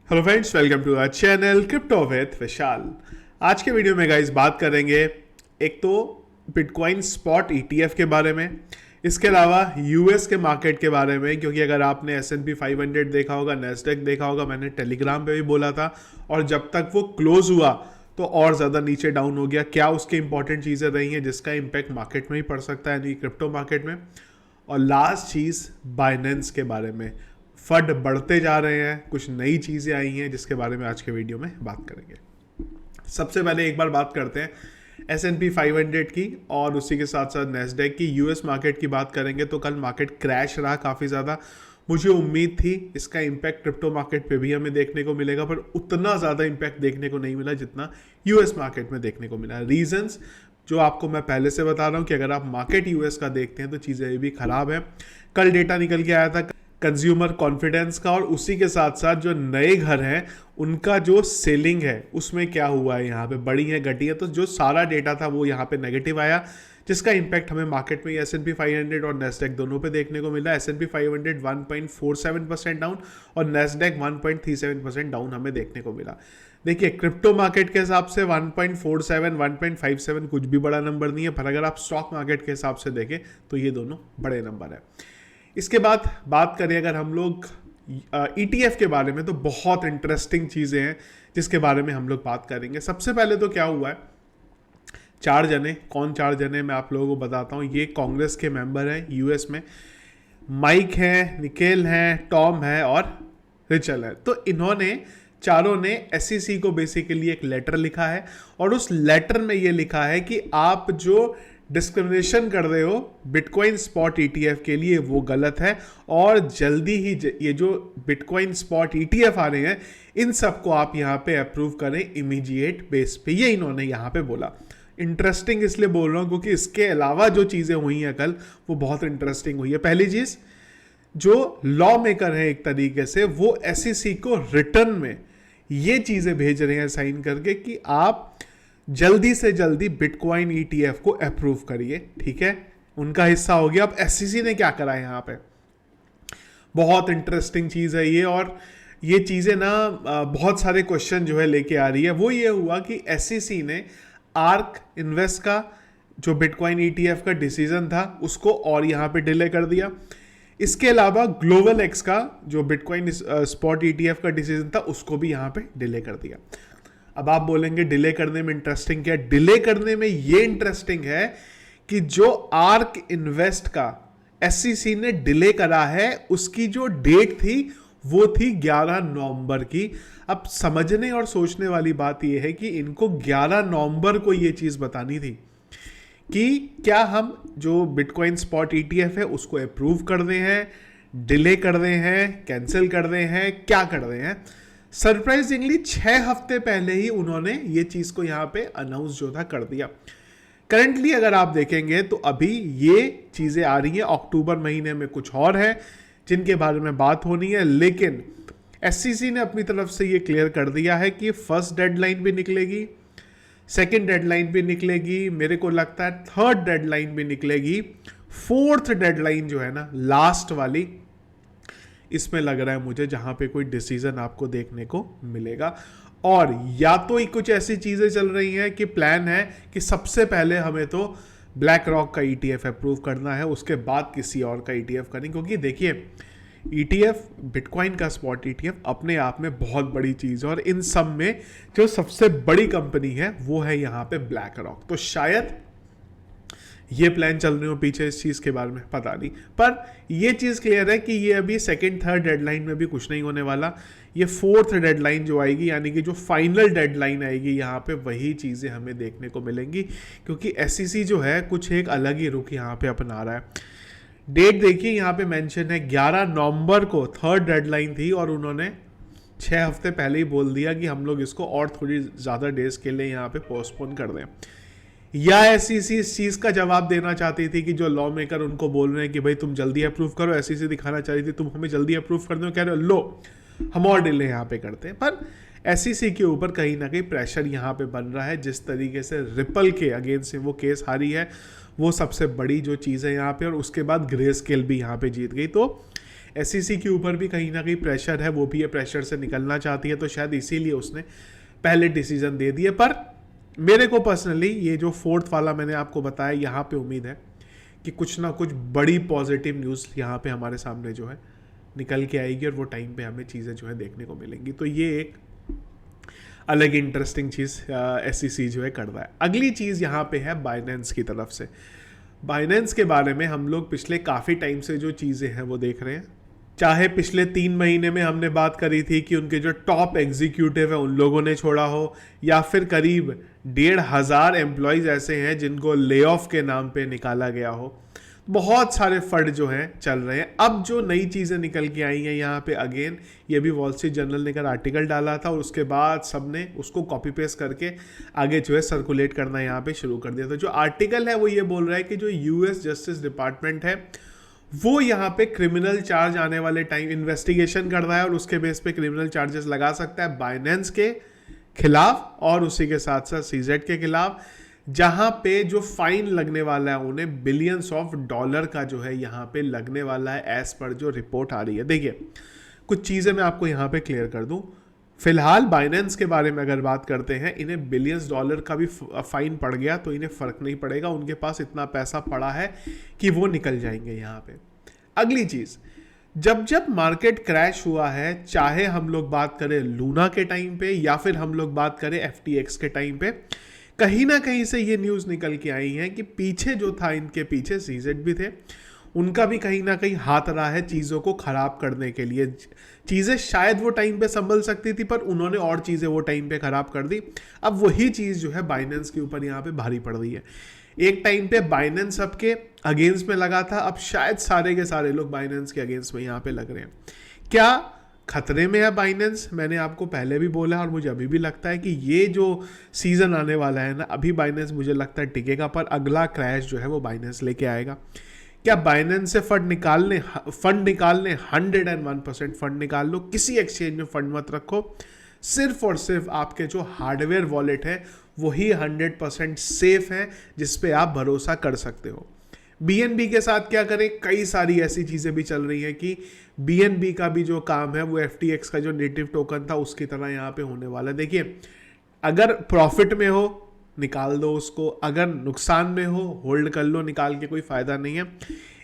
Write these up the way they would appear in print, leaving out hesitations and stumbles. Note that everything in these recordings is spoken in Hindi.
Hello friends, welcome to our channel crypto with Vishal. आज के वीडियो में गाइस बात करेंगे एक तो बिटकॉइन स्पॉट ईटीएफ के बारे में, इसके अलावा यूएस के मार्केट के बारे में, क्योंकि अगर आपने एस&पी 500 देखा होगा, नेस्डेक देखा होगा, मैंने टेलीग्राम पे भी बोला था, और जब तक वो क्लोज हुआ तो और ज़्यादा नीचे डाउन हो गया। क्या उसके इंपॉर्टेंट चीज़ें रही हैं जिसका इम्पैक्ट मार्केट में ही पड़ सकता है, यानी क्रिप्टो मार्केट में। और लास्ट चीज़ बाइनेंस के बारे में, फंड बढ़ते जा रहे हैं, कुछ नई चीज़ें आई हैं जिसके बारे में आज के वीडियो में बात करेंगे। सबसे पहले एक बार बात करते हैं एस&पी 500 की, और उसी के साथ साथ नेस्डेक की। यूएस मार्केट की बात करेंगे तो कल मार्केट क्रैश रहा काफ़ी ज़्यादा। मुझे उम्मीद थी इसका इम्पैक्ट क्रिप्टो मार्केट पे भी हमें देखने को मिलेगा, पर उतना ज़्यादा इम्पैक्ट देखने को नहीं मिला जितना यूएस मार्केट में देखने को मिला। रीजंस जो आपको मैं पहले से बता रहा हूँ कि अगर आप मार्केट यूएस का देखते हैं तो चीज़ें भी ख़राब है। कल डेटा निकल के आया था कंज्यूमर कॉन्फिडेंस का, और उसी के साथ साथ जो नए घर हैं उनका जो सेलिंग है उसमें क्या हुआ है, यहाँ पे बढ़ी है घटी है। तो जो सारा डेटा था वो यहाँ पे नेगेटिव आया, जिसका इम्पैक्ट हमें मार्केट में एस&पी 500 और नेस्डेक दोनों पे देखने को मिला। एस&पी 500 1.47% डाउन और नेस्डेक 1.37% डाउन हमें देखने को मिला। देखिए, क्रिप्टो मार्केट के हिसाब से 1.47 1.57 कुछ भी बड़ा नंबर नहीं है, पर अगर आप स्टॉक मार्केट के हिसाब से देखें तो ये दोनों बड़े नंबर है। इसके बाद बात करें अगर हम लोग ईटीएफ के बारे में, तो बहुत इंटरेस्टिंग चीज़ें हैं जिसके बारे में हम लोग बात करेंगे। सबसे पहले तो क्या हुआ है, चार जने मैं आप लोगों को बताता हूँ। ये कांग्रेस के मेंबर हैं यूएस में, माइक है, निकेल है, टॉम है और रिचल है। तो इन्होंने चारों ने एसईसी को बेसिकली एक लेटर लिखा है, और उस लेटर में ये लिखा है कि आप जो डिस्क्रिमिनेशन कर रहे हो बिटकॉइन स्पॉट ईटीएफ के लिए वो गलत है, और जल्दी ही ये जो बिटकॉइन स्पॉट ईटीएफ आ रहे हैं इन सबको आप यहाँ पे अप्रूव करें इमीडिएट बेस पे। ये इन्होंने यहाँ पे बोला। इंटरेस्टिंग इसलिए बोल रहा हूँ क्योंकि इसके अलावा जो चीज़ें हुई हैं कल वो बहुत इंटरेस्टिंग हुई है। पहली चीज़, जो लॉ मेकर है एक तरीके से, वो एसईसी को रिटर्न में ये चीज़ें भेज रहे हैं साइन करके कि आप जल्दी से जल्दी बिटकॉइन ईटीएफ को अप्रूव करिए। ठीक है, उनका हिस्सा हो गया। अब एसईसी ने क्या करा है यहाँ पे, बहुत इंटरेस्टिंग चीज़ है ये, और ये चीज़ें ना बहुत सारे क्वेश्चन जो है लेके आ रही है। वो ये हुआ कि एसईसी ने आर्क इन्वेस्ट का जो बिटकॉइन ईटीएफ का डिसीजन था उसको और यहाँ पे डिले कर दिया। इसके अलावा ग्लोबल एक्स का जो बिटकॉइन स्पॉट ईटीएफ का डिसीजन था उसको भी यहाँ पे डिले कर दिया। अब आप बोलेंगे डिले करने में इंटरेस्टिंग क्या है? डिले करने में ये इंटरेस्टिंग है कि जो आर्क इन्वेस्ट का एसईसी ने डिले करा है उसकी जो डेट थी वो थी 11 नवंबर की। अब समझने और सोचने वाली बात यह है कि इनको 11 नवंबर को ये चीज़ बतानी थी कि क्या हम जो बिटकॉइन स्पॉट ईटीएफ है उसको अप्रूव कर रहे हैं, डिले कर रहे हैं, कैंसिल कर रहे हैं, क्या कर रहे हैं। सरप्राइजिंगली 6 हफ्ते पहले ही उन्होंने ये चीज़ को यहाँ पे अनाउंस जो था कर दिया। करंटली अगर आप देखेंगे तो अभी ये चीज़ें आ रही हैं, अक्टूबर महीने में कुछ और है जिनके बारे में बात होनी है, लेकिन एसईसी ने अपनी तरफ से ये क्लियर कर दिया है कि फर्स्ट डेडलाइन भी निकलेगी, सेकेंड डेडलाइन भी निकलेगी, मेरे को लगता है थर्ड डेडलाइन भी निकलेगी, फोर्थ डेडलाइन जो है ना लास्ट वाली, इसमें लग रहा है मुझे जहां पे कोई डिसीजन आपको देखने को मिलेगा। और या तो ही कुछ ऐसी चीजें चल रही हैं कि प्लान है कि सबसे पहले हमें तो ब्लैक रॉक का ईटीएफ अप्रूव करना है, उसके बाद किसी और का ईटीएफ करेंगे। क्योंकि देखिए, ईटीएफ बिटकॉइन का स्पॉट ईटीएफ अपने आप में बहुत बड़ी चीज़ है, और इन सब में जो सबसे बड़ी कंपनी है वो है यहाँ पे ब्लैक रॉक। तो शायद ये प्लान चल रहे हो पीछे इस चीज़ के बारे में, पता नहीं, पर ये चीज़ क्लियर है कि ये अभी सेकेंड थर्ड डेडलाइन में भी कुछ नहीं होने वाला। ये फोर्थ डेडलाइन जो आएगी, यानी कि जो फाइनल डेडलाइन आएगी यहाँ पे, वही चीज़ें हमें देखने को मिलेंगी, क्योंकि एसईसी जो है कुछ एक अलग ही रुख यहाँ पे अपना रहा है। डेट देखिए, यहाँ पे मेंशन है 11 नवंबर को थर्ड डेडलाइन थी, और उन्होंने 6 हफ्ते पहले ही बोल दिया कि हम लोग इसको और थोड़ी ज़्यादा डेज के लिए यहाँ पे पोस्टपोन कर दें। या एसईसी इस चीज़ का जवाब देना चाहती थी कि जो लॉ मेकर उनको बोल रहे हैं कि भाई तुम जल्दी अप्रूव करो, एसईसी दिखाना चाहती थी तुम हमें जल्दी अप्रूव कर दो, कह रहे हो लो हम और डिले यहाँ पे करते हैं। पर एसईसी के ऊपर कहीं ना कहीं प्रेशर यहाँ पे बन रहा है। जिस तरीके से रिपल के अगेंस्ट से वो केस हारी है, वो सबसे बड़ी जो चीज़ है यहाँ पे, और उसके बाद ग्रे स्केल भी यहाँ पे जीत गई। तो SEC के ऊपर भी कहीं ना कहीं प्रेशर है, वो भी ये प्रेशर से निकलना चाहती है, तो शायद इसीलिए उसने पहले डिसीजन दे दिए। पर मेरे को पर्सनली ये जो फोर्थ वाला मैंने आपको बताया, यहाँ पे उम्मीद है कि कुछ ना कुछ बड़ी पॉजिटिव न्यूज़ यहाँ पे हमारे सामने जो है निकल के आएगी और वो टाइम पे हमें चीज़ें जो है देखने को मिलेंगी। तो ये एक अलग इंटरेस्टिंग चीज़ SEC जो है कर रहा है। अगली चीज़ यहाँ पे है बाइनेंस की तरफ से। बाइनेंस के बारे में हम लोग पिछले काफ़ी टाइम से जो चीज़ें हैं वो देख रहे हैं। चाहे पिछले 3 महीने में हमने बात करी थी कि उनके जो टॉप एग्जीक्यूटिव है उन लोगों ने छोड़ा हो, या फिर करीब 1,500 एम्प्लॉयज़ ऐसे हैं जिनको ले ऑफ के नाम पे निकाला गया हो। बहुत सारे फंड जो हैं चल रहे हैं। अब जो नई चीज़ें निकल के आई हैं यहाँ पे, अगेन ये भी वॉल स्ट्रीट जर्नल ने एक आर्टिकल डाला था और उसके बाद सबने उसको कॉपी पेस्ट करके आगे जो है सर्कुलेट करना यहाँ पे शुरू कर दिया। तो जो आर्टिकल है वो ये बोल रहा है कि जो US जस्टिस डिपार्टमेंट है वो यहाँ पे क्रिमिनल चार्ज आने वाले टाइम इन्वेस्टिगेशन कर रहा है और उसके बेस पे क्रिमिनल चार्जेस लगा सकता है बाइनेंस के खिलाफ और उसी के साथ साथ CZ के खिलाफ, जहां पे जो फाइन लगने वाला है उन्हें बिलियंस ऑफ डॉलर का जो है यहाँ पे लगने वाला है, एज पर जो रिपोर्ट आ रही है। देखिए कुछ चीज़ें मैं आपको यहाँ पे क्लियर कर दूं। फिलहाल बाइनेंस के बारे में अगर बात करते हैं, इन्हें बिलियंस डॉलर का भी फाइन पड़ गया तो इन्हें फ़र्क नहीं पड़ेगा, उनके पास इतना पैसा पड़ा है कि वो निकल जाएंगे यहाँ पे। अगली चीज़, जब जब मार्केट क्रैश हुआ है, चाहे हम लोग बात करें लूना के टाइम पे या फिर हम लोग बात करें FTX के टाइम पे, कहीं ना कहीं से ये न्यूज़ निकल के आई है कि पीछे जो था, इनके पीछे CZ भी थे, उनका भी कहीं ना कहीं हाथ रहा है चीज़ों को ख़राब करने के लिए। चीज़ें शायद वो टाइम पे संभल सकती थी पर उन्होंने और चीज़ें वो टाइम पे ख़राब कर दी। अब वही चीज़ जो है बाइनेंस के ऊपर यहाँ पे भारी पड़ रही है। एक टाइम पे बाइनेंस सबके अगेंस्ट में लगा था, अब शायद सारे के सारे लोग बाइनेंस के अगेंस्ट में यहाँ पे लग रहे हैं। क्या खतरे में है बाइनेंस? मैंने आपको पहले भी बोला और मुझे अभी भी लगता है कि ये जो सीज़न आने वाला है ना, अभी बाइनेंस मुझे लगता है टिकेगा, पर अगला क्रैश जो है वो बाइनेंस लेके आएगा। क्या बाइनेंस से फंड निकालने 101% फंड निकाल लो, किसी एक्सचेंज में फंड मत रखो, सिर्फ और सिर्फ आपके जो हार्डवेयर वॉलेट है वही 100% सेफ है जिस पे आप भरोसा कर सकते हो। BNB के साथ क्या करें, कई सारी ऐसी चीज़ें भी चल रही हैं कि BNB का भी जो काम है वो FTX का जो नेटिव टोकन था उसकी तरह यहाँ पे होने वाला है। देखिए अगर प्रॉफिट में हो निकाल दो उसको, अगर नुकसान में हो होल्ड कर लो, निकाल के कोई फ़ायदा नहीं है।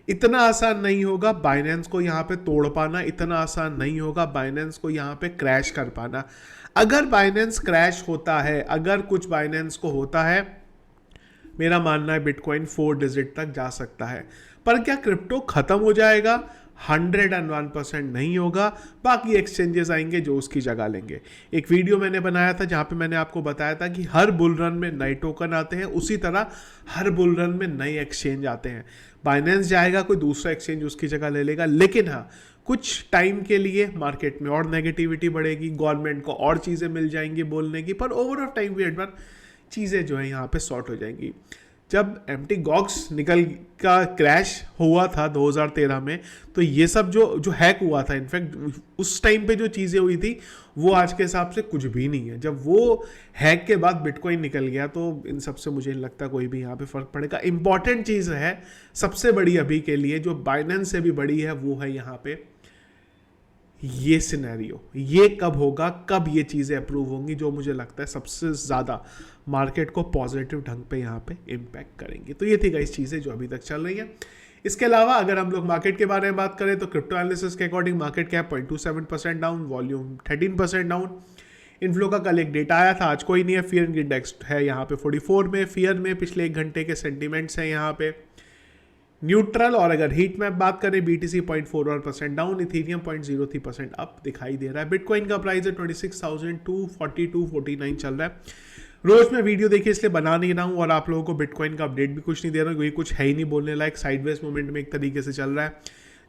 इतना आसान नहीं होगा बाइनेंस को यहाँ पे तोड़ पाना, इतना आसान नहीं होगा बाइनेंस को यहाँ पे क्रैश कर पाना। अगर बाइनेंस क्रैश होता है, अगर कुछ बाइनेंस को होता है, मेरा मानना है बिटकॉइन 4 डिजिट तक जा सकता है। पर क्या क्रिप्टो खत्म हो जाएगा? 101% नहीं होगा। बाकी एक्सचेंजेस आएंगे जो उसकी जगह लेंगे। एक वीडियो मैंने बनाया था जहां पे मैंने आपको बताया था कि हर बुल रन में नए टोकन आते हैं, उसी तरह हर बुल रन में नए एक्सचेंज आते हैं। बाइनेंस जाएगा, कोई दूसरा एक्सचेंज उसकी जगह ले लेगा, लेकिन हाँ कुछ टाइम के लिए मार्केट में और नेगेटिविटी बढ़ेगी, गवर्नमेंट को और चीज़ें मिल जाएंगी बोलने की, पर ओवर ऑफ टाइम पीरियड पर चीज़ें जो है यहाँ पे सॉर्ट हो जाएंगी। जब एम्प्टी गॉक्स निकल का क्रैश हुआ था 2013 में, तो ये सब जो हैक हुआ था, इनफैक्ट उस टाइम पे जो चीज़ें हुई थी वो आज के हिसाब से कुछ भी नहीं है। जब वो हैक के बाद बिटकॉइन निकल गया तो इन सब से मुझे नहीं लगता कोई भी यहाँ पे फ़र्क पड़ेगा। इंपॉर्टेंट चीज़ है सबसे बड़ी अभी के लिए, जो बाइनेंस से भी बड़ी है, वो है यहाँ पे ये सिनेरियो। ये कब होगा, कब ये चीज़ें अप्रूव होंगी, जो मुझे लगता है सबसे ज़्यादा मार्केट को पॉजिटिव ढंग पे यहाँ पे इम्पैक्ट करेंगी। तो ये थी गाइस चीज़ें जो अभी तक चल रही हैं। इसके अलावा अगर हम लोग मार्केट के बारे में बात करें तो क्रिप्टो एनालिसिस के according market cap 0.27% down, volume 13% down. Inflow का कल एक डेटा आया था, आज कोई नहीं है। फियर इंडेक्स है यहाँ पे 44 में। फियर में पिछले 1 घंटे के सेंटिमेंट्स हैं यहाँ पे न्यूट्रल। और अगर हीट मैप बात करें, BTC 0.41% डाउन, इथेरियम 0.03% अप दिखाई दे रहा है। बिटकॉइन का प्राइस है 26,242.49 चल रहा है। रोज मैं वीडियो देखिए इसलिए बना नहीं रहा हूँ और आप लोगों को बिटकॉइन का अपडेट भी कुछ नहीं दे रहा हूँ, क्योंकि कुछ है ही नहीं बोलने लायक। साइडवेज मूवमेंट में एक तरीके से चल रहा है।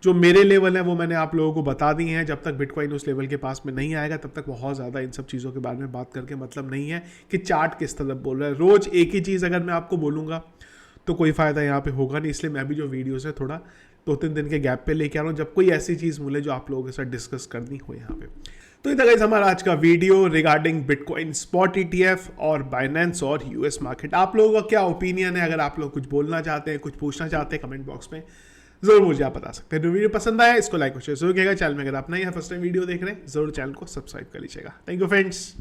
जो मेरे लेवल है वो मैंने आप लोगों को बता दिए हैं। जब तक बिटकॉइन उस लेवल के पास में नहीं आएगा तब तक बहुत ज़्यादा इन सब चीज़ों के बारे में बात करके मतलब नहीं है कि चार्ट किस तरफ बोल रहा है। रोज़ एक ही चीज़ अगर मैं आपको बोलूँगा तो कोई फ़ायदा यहाँ पे होगा नहीं, इसलिए मैं भी जो वीडियोस है थोड़ा 2-3 दिन के गैप पे लेके आ रहा हूँ, जब कोई ऐसी चीज़ मिले जो आप लोगों के साथ डिस्कस करनी हो यहाँ पे। तो ये था गाइस हमारा आज का video regarding bitcoin spot ETF और बाइनेंस और US मार्केट। आप लोगों का क्या ओपिनियन है? अगर आप लोग कुछ बोलना चाहते हैं, कुछ पूछना चाहते हैं, कमेंट बॉक्स में जरूर मुझे आप बता सकते हैं। तो वीडियो पसंद आया इसको लाइक और शेयर जरूर कीजिएगा। चैनल में अगर आप नए हैं फर्स्ट टाइम वीडियो देख रहे हैं जरूर चैनल को सब्सक्राइब कर लीजिएगा। Thank you friends.